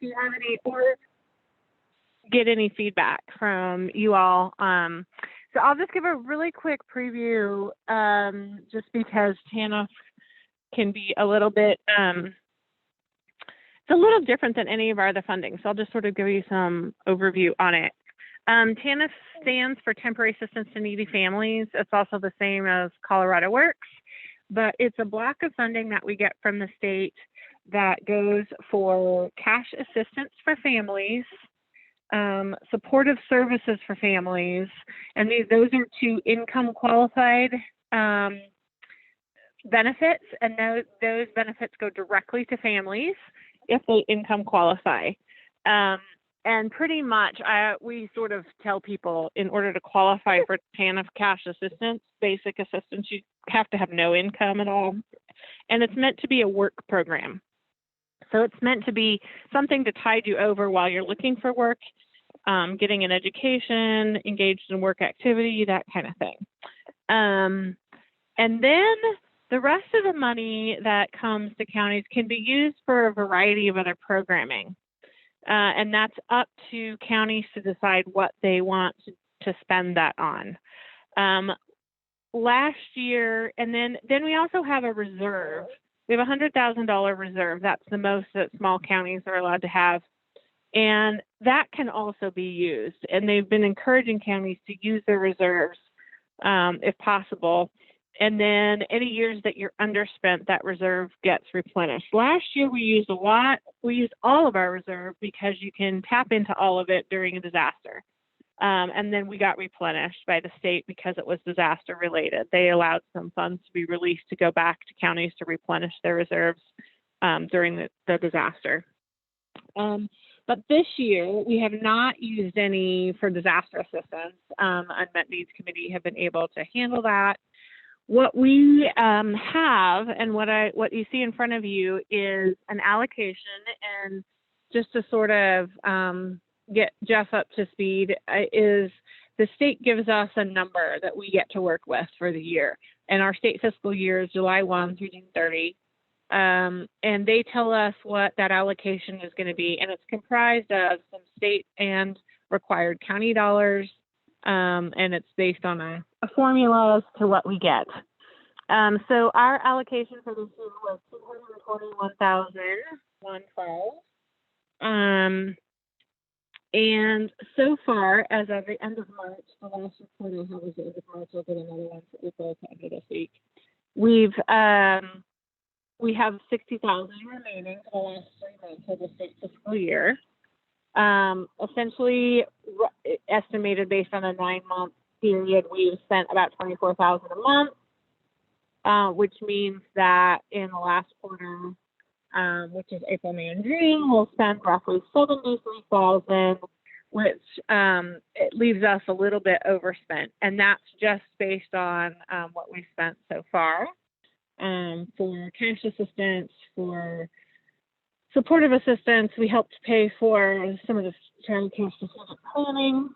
you have any, or get any feedback from you all. So I'll just give a really quick preview, just because TANF can be a little bit, it's a little different than any of our other funding. So I'll just sort of give you some overview on it. TANF stands for Temporary Assistance to Needy Families. It's also the same as Colorado Works, but it's a block of funding that we get from the state that goes for cash assistance for families, supportive services for families, and those are two income qualified benefits, and those benefits go directly to families if they income qualify. And pretty much we sort of tell people, in order to qualify for TANF cash assistance, basic assistance, you have to have no income at all. And it's meant to be a work program. So it's meant to be something to tide you over while you're looking for work, getting an education, engaged in work activity, that kind of thing. And then the rest of the money that comes to counties can be used for a variety of other programming. And that's up to counties to decide what they want to spend that on. Last year, and then we also have a reserve. We have a $100,000 reserve. That's the most that small counties are allowed to have. And that can also be used. And they've been encouraging counties to use their reserves if possible. And then any years that you're underspent, that reserve gets replenished. Last year, we used a lot. We used all of our reserve because you can tap into all of it during a disaster. And then we got replenished by the state because it was disaster related. They allowed some funds to be released to go back to counties to replenish their reserves during the disaster. But this year, we have not used any for disaster assistance. Unmet Needs Committee have been able to handle that. What we have, and what you see in front of you, is an allocation. And just to sort of get Jeff up to speed, is the state gives us a number that we get to work with for the year. And our state fiscal year is July 1 through June 30. And they tell us what that allocation is going to be. And it's comprised of some state and required county dollars. And it's based on a formula as to what we get. So our allocation for this year was $221,015. And so far, as of the end of March, the last report I have was the end of March. I'll get another one for April to end of this week. We have $60,000 remaining for the last 3 months of the state fiscal year. Essentially estimated based on a 9-month period, we've spent about $24,000 a month, which means that in the last quarter, which is April, May, and June, we'll spend roughly $73,000, which it leaves us a little bit overspent, and that's just based on what we've spent so far for cash assistance, for supportive assistance. We helped pay for some of the child care strategic planning.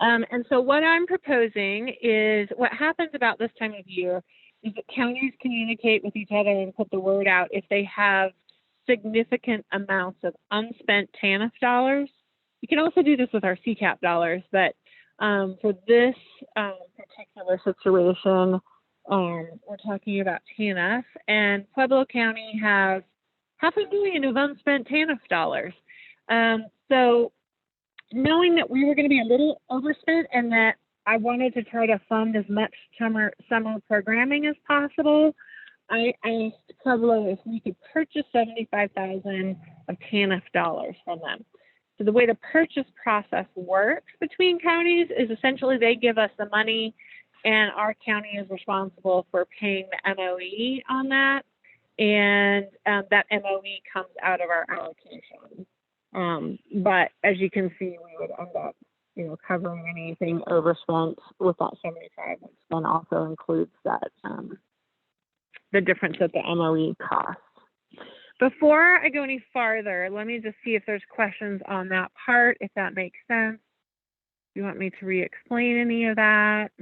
And so what I'm proposing is, what happens about this time of year is that counties communicate with each other and put the word out if they have significant amounts of unspent TANF dollars. You can also do this with our CCAP dollars, but for this particular situation, we're talking about TANF, and Pueblo County has $500 million of unspent TANF dollars. So knowing that we were going to be a little overspent and that I wanted to try to fund as much summer programming as possible, I asked Pueblo if we could purchase $75,000 of TANF dollars from them. So the way the purchase process works between counties is essentially they give us the money and our county is responsible for paying the MOE on that. And that MOE comes out of our allocation. But as you can see, we would end up, covering anything overspent with that 75, which then also includes that the difference that the MOE costs. Before I go any farther, let me just see if there's questions on that part, if that makes sense. Do you want me to re-explain any of that?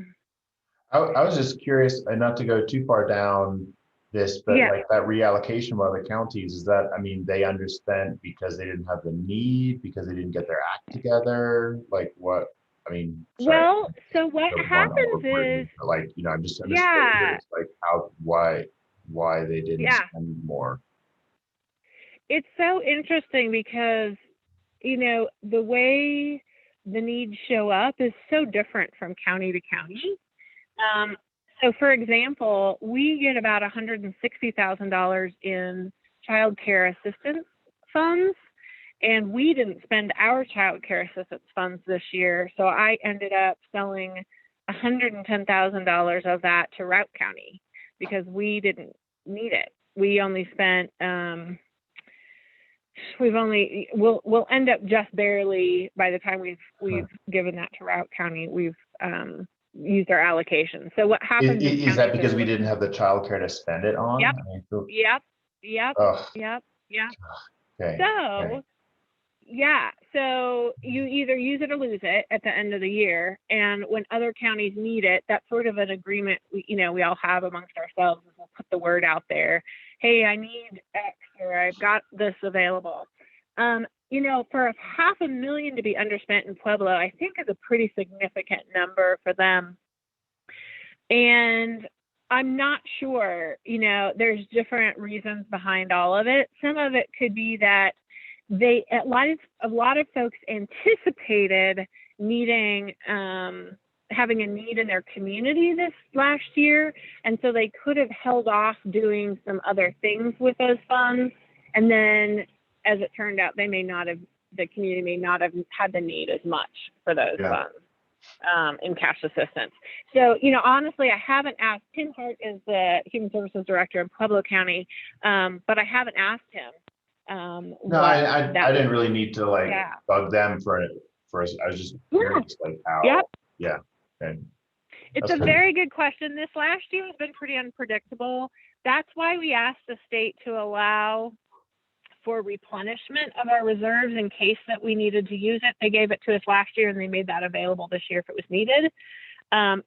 I was just curious, and not to go too far down this, but Yeah. like that reallocation by the counties, is that, I mean, they underspent because they didn't have the need, because they didn't get their act together? Like what, I mean, sorry, Well, so what the one happens overburden, is, but like, I'm just yeah, curious, like why they didn't yeah, spend more. it's so interesting because, the way the needs show up is so different from county to county. Um, so, for example, we get about $160,000 in child care assistance funds, and we didn't spend our child care assistance funds this year. So I ended up selling $110,000 of that to Routt County because we didn't need it. We only spent, we'll end up just barely, by the time we've given that to Routt County, we've used our allocation. So what happens Is that because we didn't have the childcare to spend it on? Yep. I mean, Yep. ugh, Yep. okay. So, yeah. So you either use it or lose it at the end of the year. And when other counties need it, that's sort of an agreement we all have amongst ourselves. We'll put the word out there. Hey, I need X, or I've got this available. For $500,000 to be underspent in Pueblo, I think is a pretty significant number for them. And I'm not sure, there's different reasons behind all of it. Some of it could be that a lot of folks anticipated needing, having a need in their community this last year. And so they could have held off doing some other things with those funds. And then as it turned out, the community may not have had the need as much for those funds. In cash assistance. So, honestly, I haven't asked. Tim Hart is the Human Services Director in Pueblo County, but I haven't asked him. No, I didn't really need to bug them for it. I was just curious, like how. Yep. Yeah. And it's a very good question. This last year has been pretty unpredictable. That's why we asked the state to allow for replenishment of our reserves in case that we needed to use it. They gave it to us last year, and they made that available this year if it was needed. And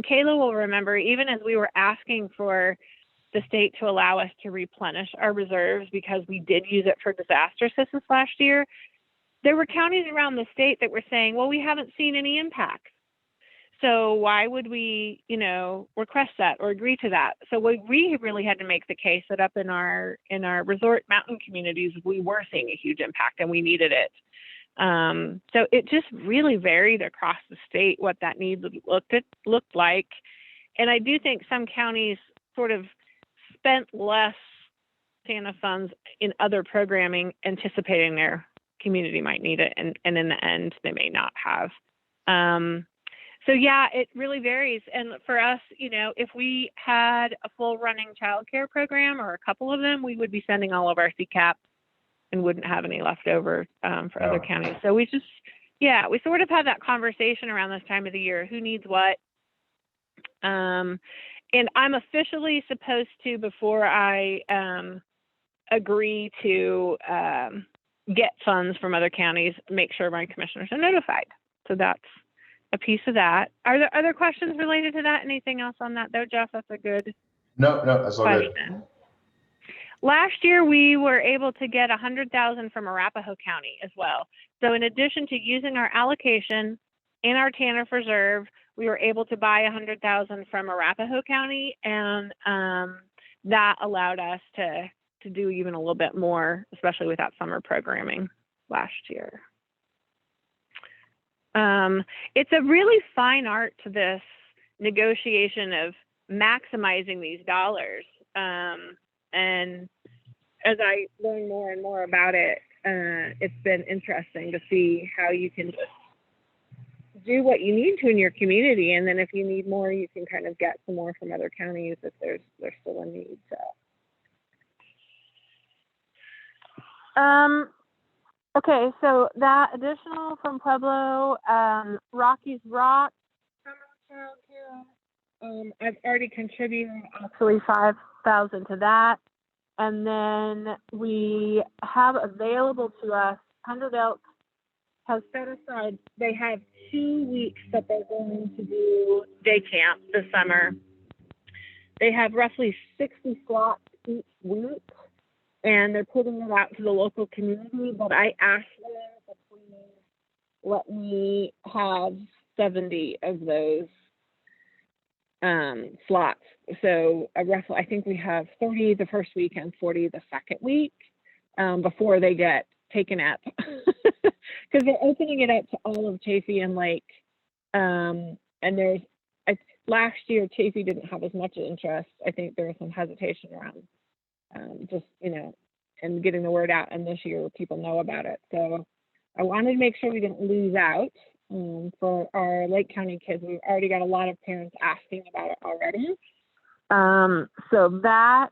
Kayla will remember, even as we were asking for the state to allow us to replenish our reserves because we did use it for disaster assistance last year, there were counties around the state that were saying, well, we haven't seen any impacts. So why would we, request that or agree to that? So we really had to make the case that up in our resort mountain communities, we were seeing a huge impact and we needed it. So it just really varied across the state what that need looked like. And I do think some counties sort of spent less TANF funds in other programming, anticipating their community might need it, and in the end, they may not have. So yeah, it really varies. And for us, if we had a full running childcare program or a couple of them, we would be sending all of our CCAP and wouldn't have any left over for other counties. So we sort of had that conversation around this time of the year, who needs what. And I'm officially supposed to, before I agree to get funds from other counties, make sure my commissioners are notified. So that's a piece of that. Are there other questions related to that? Anything else on that though, Jeff? That's a good No, that's all question. Good. Last year, we were able to get $100,000 from Arapahoe County as well. So in addition to using our allocation in our TANF reserve, we were able to buy $100,000 from Arapahoe County, and that allowed us to do even a little bit more, especially with that summer programming last year. It's a really fine art to this negotiation of maximizing these dollars. And as I learn more and more about it, it's been interesting to see how you can just do what you need to in your community. And then if you need more, you can kind of get some more from other counties if there's still a need. So. Okay, so that additional from Pueblo, Rocky's Rock, I've already contributed actually $5,000 to that. And then we have available to us, 100 Elk has set aside, they have 2 weeks that they're going to do day camp this summer. they have roughly 60 slots each week, and they're putting it out to the local community, but I asked them to please let me have 70 of those slots. So roughly, I think we have 30 the first week and 40 the second week before they get taken up, because they're opening it up to all of Chaffee and Lake. And there's, last year Chaffee didn't have as much interest. I think there was some hesitation around just, you know, and getting the word out. And this year people know about it. So I wanted to make sure we didn't lose out for our Lake County kids. We've already got a lot of parents asking about it already. So that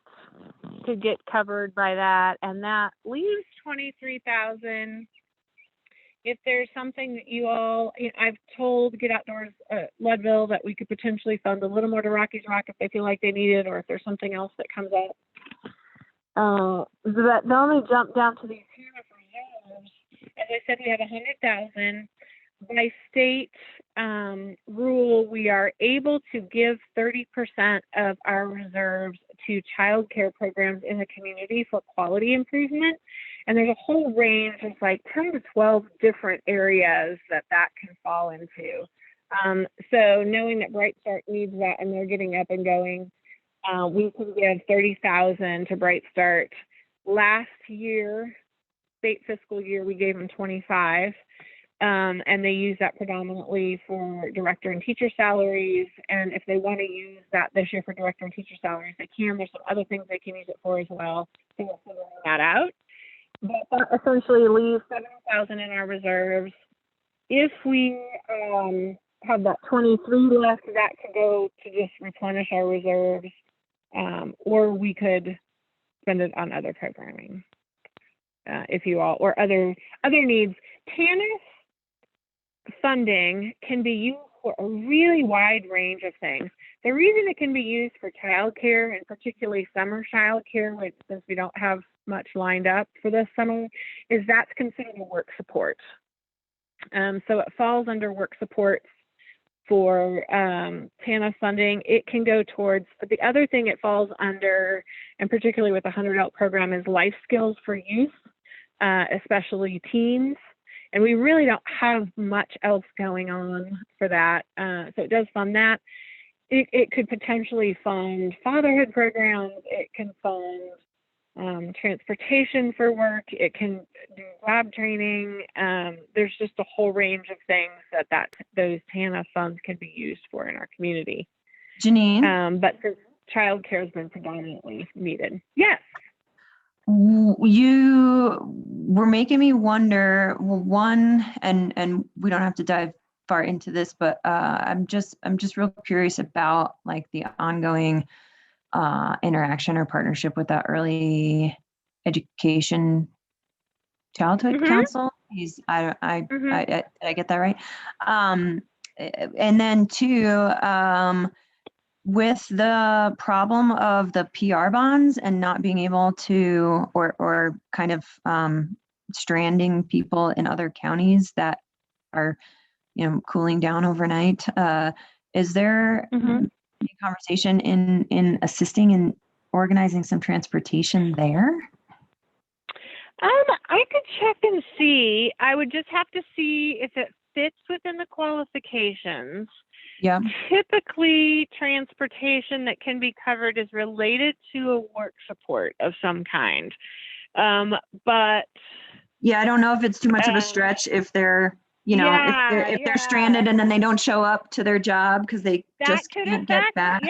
could get covered by that, and that leaves $23,000. If there's something that you all, you know, I've told Get Outdoors Leadville that we could potentially fund a little more to Rockies Rock if they feel like they need it, or if there's something else that comes up. That they'll only jump down to these TANF reserves. As I said, we have 100,000. By state rule, we are able to give 30% of our reserves to child care programs in the community for quality improvement. And there's a whole range of like 10 to 12 different areas that can fall into. So knowing that Bright Start needs that and they're getting up and going, we can give 30,000 to Bright Start. Last year, state fiscal year, we gave them 25. And they use that predominantly for director and teacher salaries. And if they want to use that this year for director and teacher salaries, they can. There's some other things they can use it for as well. So we're figuring that out. But that essentially leaves 70,000 in our reserves. If we have that 23 left, that could go to just replenish our reserves, or we could spend it on other programming, if you all, or other needs. TANF funding can be used for a really wide range of things. The reason it can be used for childcare, and particularly summer childcare, which since we don't have much lined up for this summer, is that's considered a work support. So it falls under work supports for TANF funding. It can go towards, but the other thing it falls under, and particularly with the 100 Out program, is life skills for youth, especially teens. And we really don't have much else going on for that. So it does fund that. It could potentially fund fatherhood programs. It can fund transportation for work. It can do lab training. There's just a whole range of things that those TANF funds can be used for in our community. Janine? But childcare has been predominantly needed. Yes. You were making me wonder, well, one, and we don't have to dive far into this, but I'm just real curious about like the ongoing interaction or partnership with that early education childhood council. Did I get that right? And then two, with the problem of the PR bonds and not being able to, or kind of stranding people in other counties that are, cooling down overnight. Is there any conversation in assisting in organizing some transportation there? I could check and see. I would just have to see if it fits within the qualifications. Yeah. Typically, transportation that can be covered is related to a work support of some kind. But yeah, I don't know if it's too much of a stretch if they're, if they're stranded and then they don't show up to their job because they just can't get back.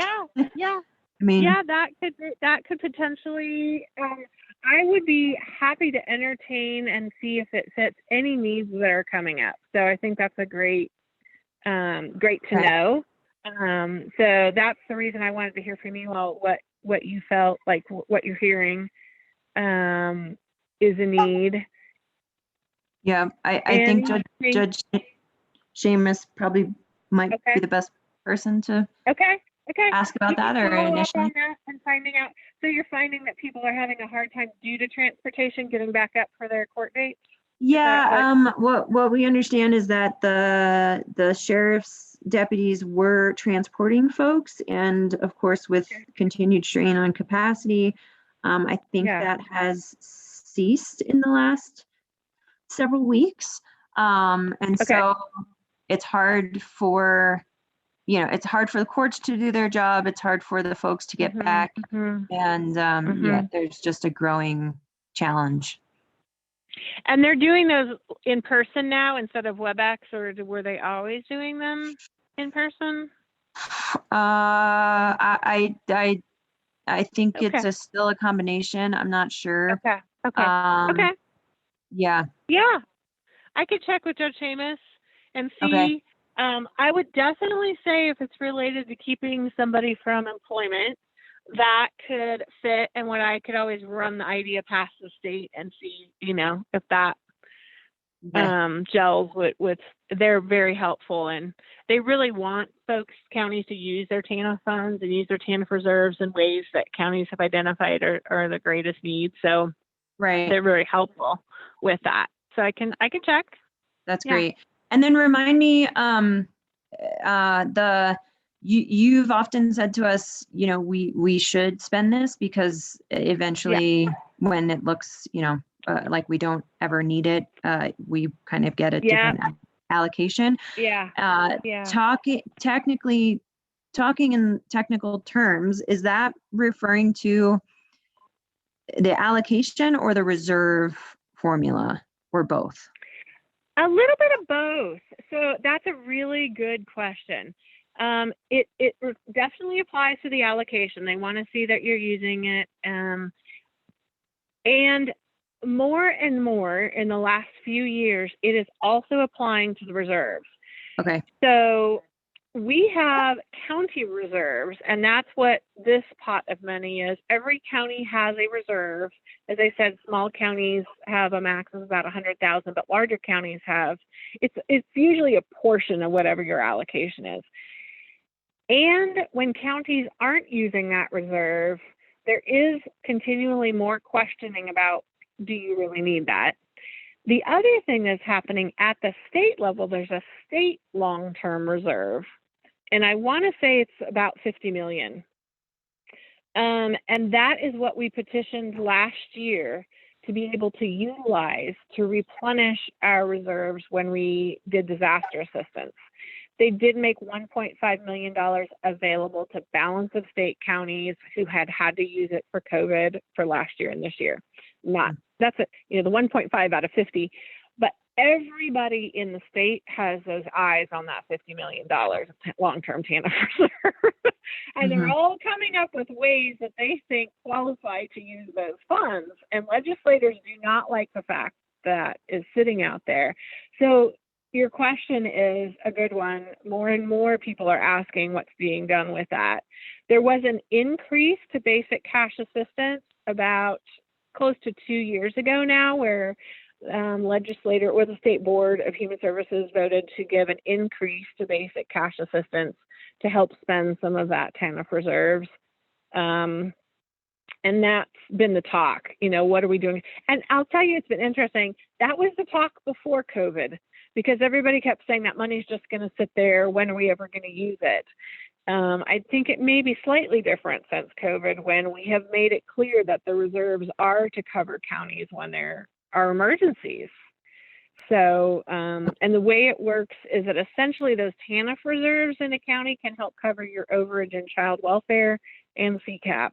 Yeah. I mean, yeah, that could potentially. I would be happy to entertain and see if it fits any needs that are coming up. So I think that's a great to know. So that's the reason I wanted to hear from you all what you felt like, what you're hearing is a need. Yeah, I think Judge Seamus probably might be the best person to ask about that, or initially. And finding out. So you're finding that people are having a hard time due to transportation getting back up for their court dates? Yeah, what we understand is that the sheriff's deputies were transporting folks, and of course with continued strain on capacity, I think that has ceased in the last several weeks. And so it's hard for, it's hard for the courts to do their job. It's hard for the folks to get back. And yeah, there's just a growing challenge. And they're doing those in person now instead of WebEx, or were they always doing them in person? I think it's still a combination. I'm not sure. Okay. Yeah. Yeah. I could check with Judge Seamus and see. I would definitely say if it's related to keeping somebody from employment, that could fit. And what I could always run the idea past the state and see, if that gels with, they're very helpful, and they really want counties to use their TANF funds and use their TANF reserves in ways that counties have identified are the greatest needs. So they're very helpful with that. So I can check. That's great. And then remind me, you've often said to us, we should spend this because eventually when it looks, like we don't ever need it, we kind of get a different allocation. Talking in technical terms, is that referring to the allocation or the reserve formula, or both? A little bit of both. So that's a really good question. It definitely applies to the allocation. They want to see that you're using it. And more and more in the last few years, it is also applying to the reserves. Okay. So we have county reserves, and that's what this pot of money is. Every county has a reserve. As I said, small counties have a max of about 100,000, but larger counties have, it's usually a portion of whatever your allocation is. And when counties aren't using that reserve, there is continually more questioning about, do you really need that? The other thing that's happening at the state level, there's a state long-term reserve. And I want to say it's about 50 million. And that is what we petitioned last year to be able to utilize to replenish our reserves when we did disaster assistance. They did make $1.5 million available to balance of state counties who had to use it for COVID for last year and this year. That's it, the 1.5 out of 50. But everybody in the state has those eyes on that $50 million long-term TANF reserve. And they're all coming up with ways that they think qualify to use those funds. And legislators do not like the fact that is sitting out there. So your question is a good one. More and more people are asking what's being done with that. There was an increase to basic cash assistance about close to 2 years ago now, where the State Board of Human Services voted to give an increase to basic cash assistance to help spend some of that TANF reserves. And that's been the talk, what are we doing? And I'll tell you, it's been interesting. That was the talk before COVID, because everybody kept saying that money's just going to sit there. When are we ever going to use it? I think it may be slightly different since COVID, when we have made it clear that the reserves are to cover counties when there are emergencies. So, and the way it works is that essentially those TANF reserves in a county can help cover your overage in child welfare and CCAP.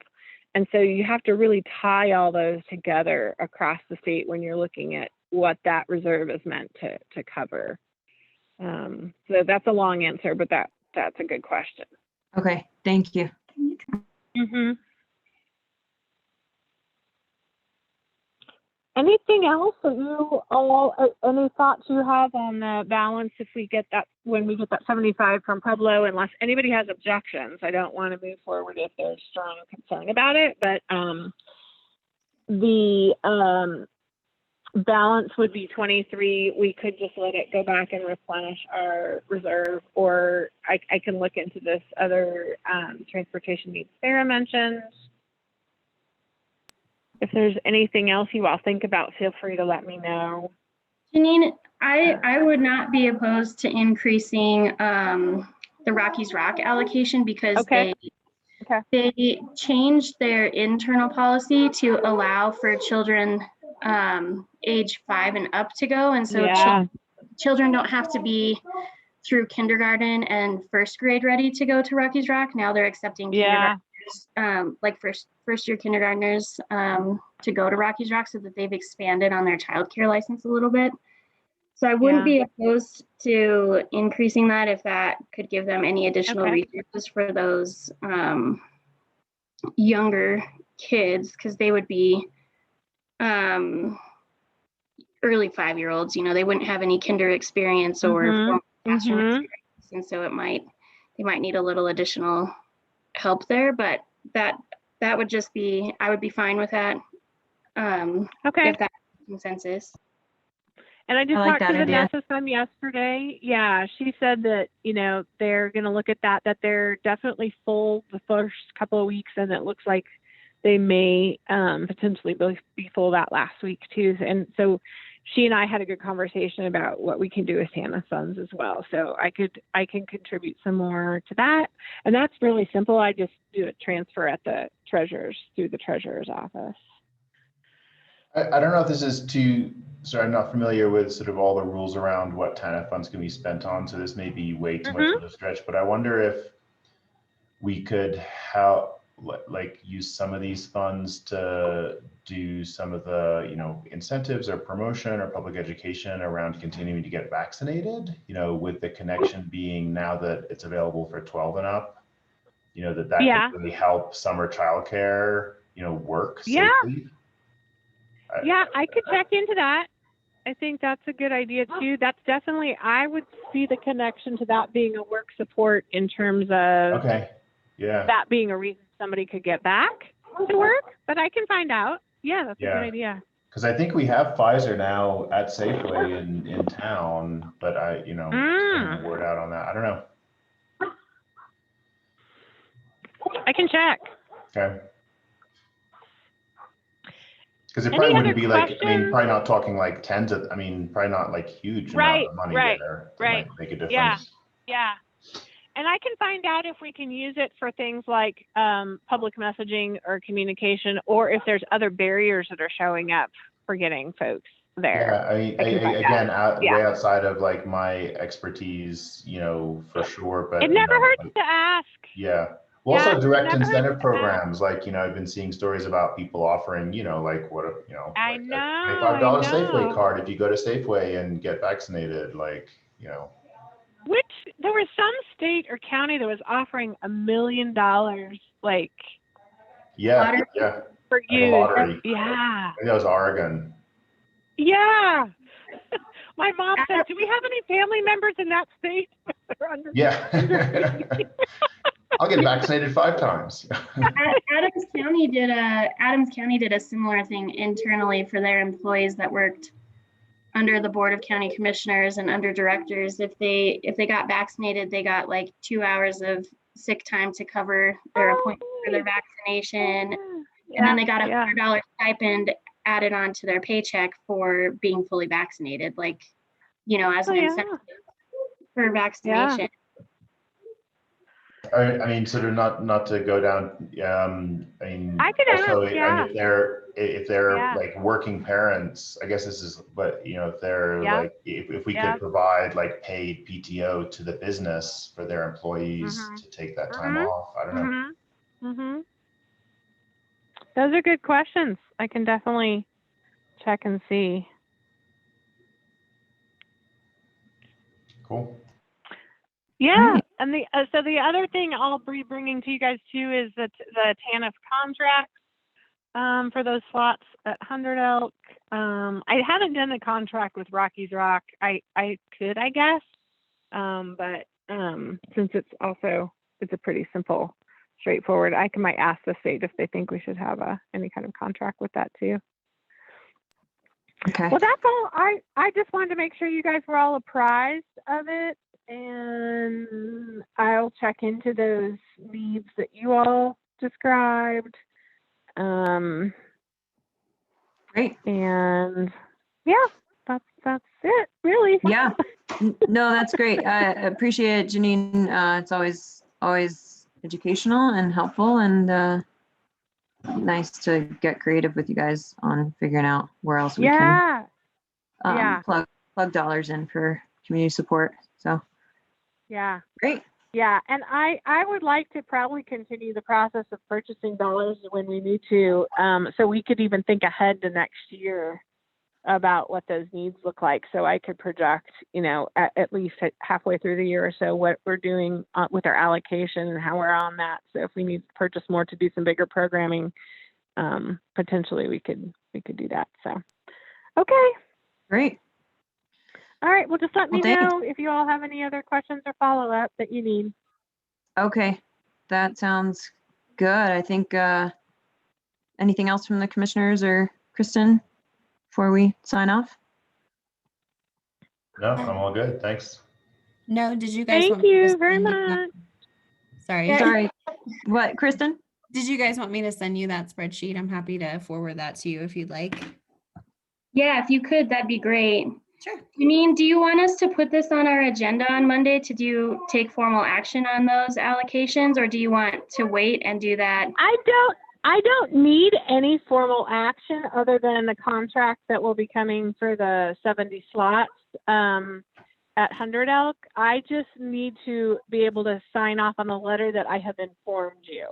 And so you have to really tie all those together across the state when you're looking at what that reserve is meant to cover. So that's a long answer, but that's a good question. Okay, thank you. Anything else that any thoughts you have on the balance if we get that, when we get that 75 from Pueblo, unless anybody has objections? I don't want to move forward if there's strong concern about it, but the balance would be 23. We could just let it go back and replenish our reserve, or I can look into this other transportation needs Sarah mentioned. If there's anything else you all think about, feel free to let me know. Janine, I would not be opposed to increasing the Rockies Rock allocation because Okay. they changed their internal policy to allow for children age 5 and up to go. And so Yeah. children don't have to be through kindergarten and first grade ready to go to Rockies Rock. Now they're accepting Yeah. kindergartners, like first year kindergartners to go to Rockies Rock, so that they've expanded on their childcare license a little bit. So I wouldn't be opposed to increasing that if that could give them any additional resources for those younger kids, because they would be early 5-year-olds. They wouldn't have any kinder experience or formal classroom experience, and so they might need a little additional help there. But that would just be, I would be fine with that. If that's consensus. And I just like talked to that idea. Vanessa some yesterday. Yeah, she said that, they're going to look at that they're definitely full the first couple of weeks, and it looks like they may potentially be full that last week too. And so she and I had a good conversation about what we can do with TANF funds as well. So I can contribute some more to that. And that's really simple. I just do a transfer at the through the treasurer's office. I don't know if this is I'm not familiar with sort of all the rules around what TANF funds can be spent on, so this may be way too much of a stretch, but I wonder if we could use some of these funds to do some of the, incentives or promotion or public education around continuing to get vaccinated, with the connection being now that it's available for 12 and up, that could really help summer childcare, work safely. Yeah, I could check into that. I think that's a good idea too. That's definitely, I would see the connection to that being a work support in terms of that being a reason somebody could get back to work, but I can find out. Yeah, that's a good idea. Because I think we have Pfizer now at Safeway in town, but sending the word out on that. I don't know. I can check. Okay. Because it probably wouldn't be like, probably not talking like tens of, probably not like huge amount of money there that might make a difference. Yeah. And I can find out if we can use it for things like public messaging or communication, or if there's other barriers that are showing up for getting folks there. Yeah, way outside of like my expertise, for sure. But it never hurts to ask. Yeah. Well, also direct incentive programs, like, I've been seeing stories about people offering, like what, I like know, a $25 Safeway card if you go to Safeway and get vaccinated, like, Which there was some state or county that was offering $1 million, like. Yeah. For you. Lottery. Yeah. I think that was Oregon. Yeah. My mom said, "Do we have any family members in that state?" Yeah. I'll get vaccinated 5 times. Adams County did a similar thing internally for their employees that worked under the Board of County Commissioners and under directors. If they got vaccinated, they got like 2 hours of sick time to cover their appointment for their vaccination. And then they got a $100 stipend added on to their paycheck for being fully vaccinated, like, as an incentive for vaccination. Sort of not to go down. I could also, ask, if they're like working parents, I guess this is, but if they're like, if we could provide like paid PTO to the business for their employees to take that time off. I don't know. Those are good questions. I can definitely check and see. Cool. Yeah, and so the other thing I'll be bringing to you guys too is the TANF contracts for those slots at 100 Elk. I haven't done the contract with Rockies Rock. I could, I guess, but since it's a pretty simple, straightforward, I might ask the state if they think we should have any kind of contract with that too. Okay. Well, that's all. I just wanted to make sure you guys were all apprised of it. And I'll check into those needs that you all described. Great. And yeah, that's it, really. Yeah. No, that's great. I appreciate it, Janine. It's always educational and helpful, and nice to get creative with you guys on figuring out where else we can Yeah. plug dollars in for community support. So Yeah. great. Yeah, and I would like to probably continue the process of purchasing dollars when we need to, so we could even think ahead to next year about what those needs look like. So I could project, at least halfway through the year or so, what we're doing with our allocation and how we're on that. So if we need to purchase more to do some bigger programming, potentially we could do that. So, okay. Great. All right. Well, just let me thanks. know if you all have any other questions or follow-up that you need. Okay. That sounds good. I think anything else from the commissioners or Kristen before we sign off? No, I'm all good. Thanks. No, did you guys Thank want me to you very send you that- much. Sorry. Yeah. Sorry. What, Kristen? Did you guys want me to send you that spreadsheet? I'm happy to forward that to you if you'd like. Yeah, if you could, that'd be great. Sure. Janine, do you want us to put this on our agenda on Monday to take formal action on those allocations, or do you want to wait and do that? I don't need any formal action other than the contract that will be coming for the 70 slots at 100 Elk. I just need to be able to sign off on the letter that I have informed you.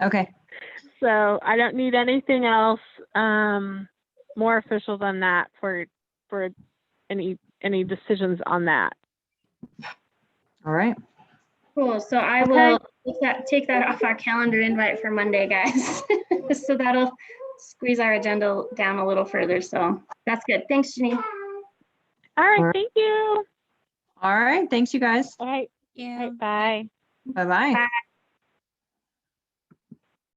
Okay. So I don't need anything else more official than that for any decisions on that. All right. Cool, so I will take that off our calendar invite for Monday, guys. So that'll squeeze our agenda down a little further, so that's good. Thanks, Janine. All right, All right. thank you. All right. Thanks, you guys. All right, Yeah. all right, bye. Bye-bye. Bye.